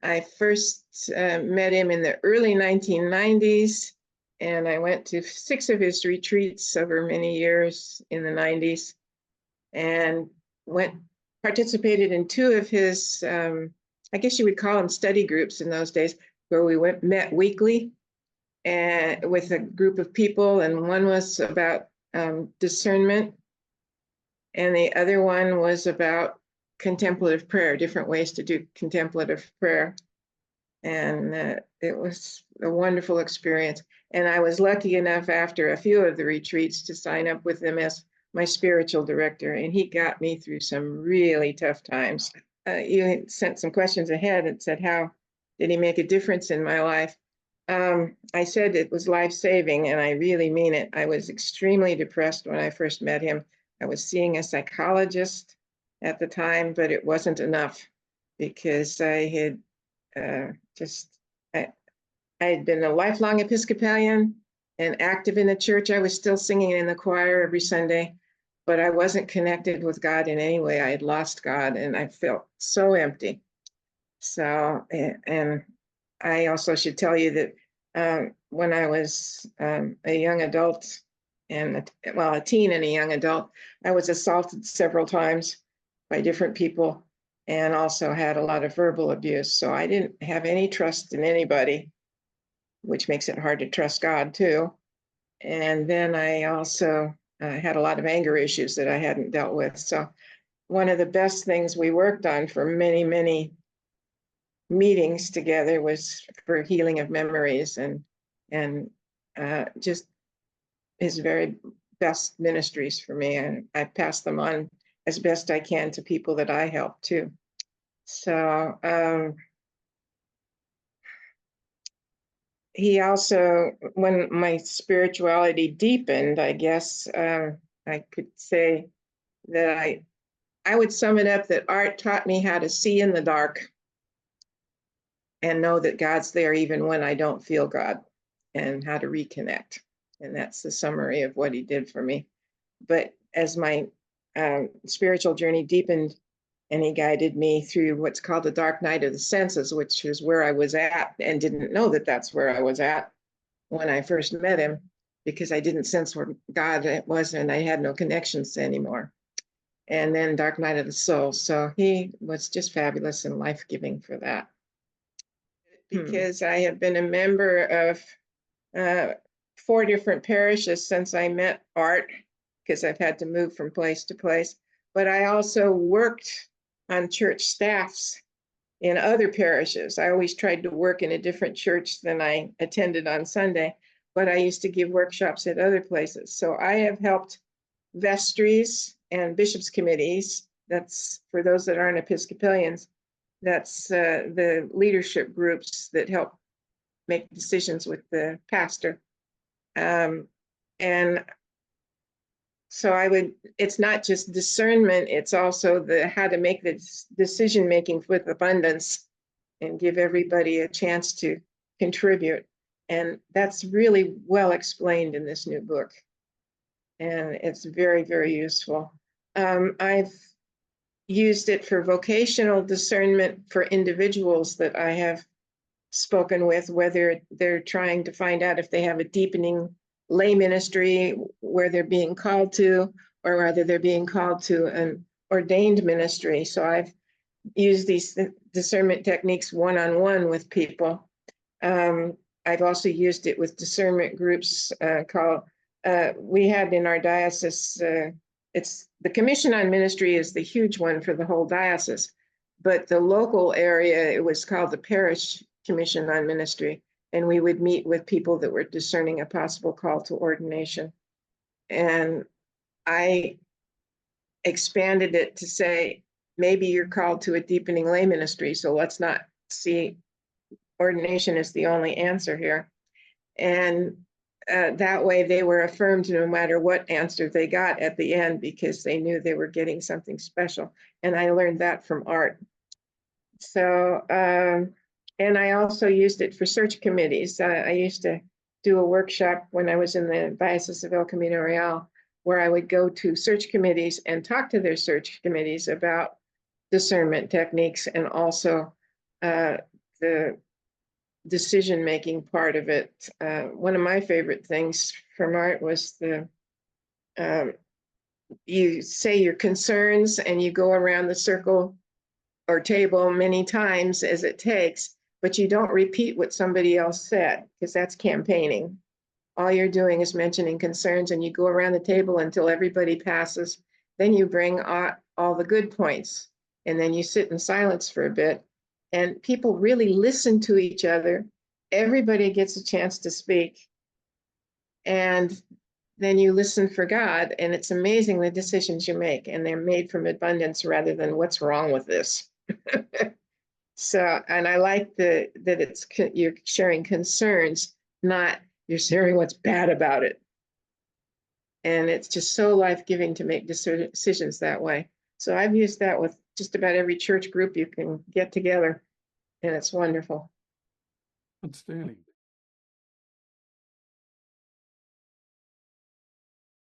I first met him in the early 1990s, and I went to 6 of his retreats over many years in the 90s, and participated in 2 of his, I guess you would call them study groups in those days, where we met weekly and with a group of people, and one was about discernment, and the other one was about contemplative prayer, different ways to do contemplative prayer. And it was a wonderful experience. And I was lucky enough after a few of the retreats to sign up with him as my spiritual director, and he got me through some really tough times. You sent some questions ahead and said, how did he make a difference in my life? I said it was life-saving, and I really mean it. I was extremely depressed when I first met him. I was seeing a psychologist at the time, but it wasn't enough because I had I had been a lifelong Episcopalian and active in the church. I was still singing in the choir every Sunday, but I wasn't connected with God in any way. I had lost God, and I felt so empty. So, and I also should tell you that when I was a young adult and, a teen and a young adult, I was assaulted several times by different people and also had a lot of verbal abuse. So I didn't have any trust in anybody, which makes it hard to trust God too. And then I also had a lot of anger issues that I hadn't dealt with. So one of the best things we worked on for many, many meetings together was for healing of memories, and just his very best ministries for me. And I pass them on as best I can to people that I help too. So he also, when my spirituality deepened, I guess I could say that I would sum it up that Art taught me how to see in the dark and know that God's there even when I don't feel God, and how to reconnect. And that's the summary of what he did for me. But as my spiritual journey deepened, and he guided me through what's called the dark night of the senses, which is where I was at, and didn't know that that's where I was at when I first met him, because I didn't sense where God was, and I had no connections anymore. And then dark night of the soul. So he was just fabulous and life-giving for that. Because I have been a member of 4 different parishes since I met Art, because I've had to move from place to place. But I also worked on church staffs in other parishes. I always tried to work in a different church than I attended on Sunday, but I used to give workshops at other places. So I have helped vestries and bishops' committees. That's for those that aren't Episcopalians. That's the leadership groups that help make decisions with the pastor. And so it's not just discernment, it's also how to make the decision-making with abundance and give everybody a chance to contribute. And that's really well explained in this new book. And it's very, very useful. I've used it for vocational discernment for individuals that I have spoken with, whether they're trying to find out if they have a deepening lay ministry where they're being called to, or whether they're being called to an ordained ministry. So I've used these discernment techniques one-on-one with people. I've also used it with discernment groups we had in our diocese, it's the Commission on Ministry is the huge one for the whole diocese, but the local area, it was called the Parish Commission on Ministry, and we would meet with people that were discerning a possible call to ordination. And I expanded it to say, maybe you're called to a deepening lay ministry, so let's not see ordination as the only answer here. And that way they were affirmed no matter what answer they got at the end, because they knew they were getting something special. And I learned that from Art. So, and I also used it for search committees. I used to do a workshop when I was in the Diocese of El Camino Real, where I would go to search committees and talk to their search committees about discernment techniques, and also the decision-making part of it. One of my favorite things from art was you say your concerns and you go around the circle or table many times as it takes, but you don't repeat what somebody else said, because that's campaigning. All you're doing is mentioning concerns, and you go around the table until everybody passes. Then you bring all the good points, and then you sit in silence for a bit, and people really listen to each other. Everybody gets a chance to speak, and then you listen for God, and it's amazing the decisions you make, and they're made from abundance rather than what's wrong with this. So, and I like that you're sharing concerns, not you're sharing what's bad about it. And it's just so life-giving to make decisions that way. So I've used that with just about every church group you can get together, and it's wonderful. Outstanding.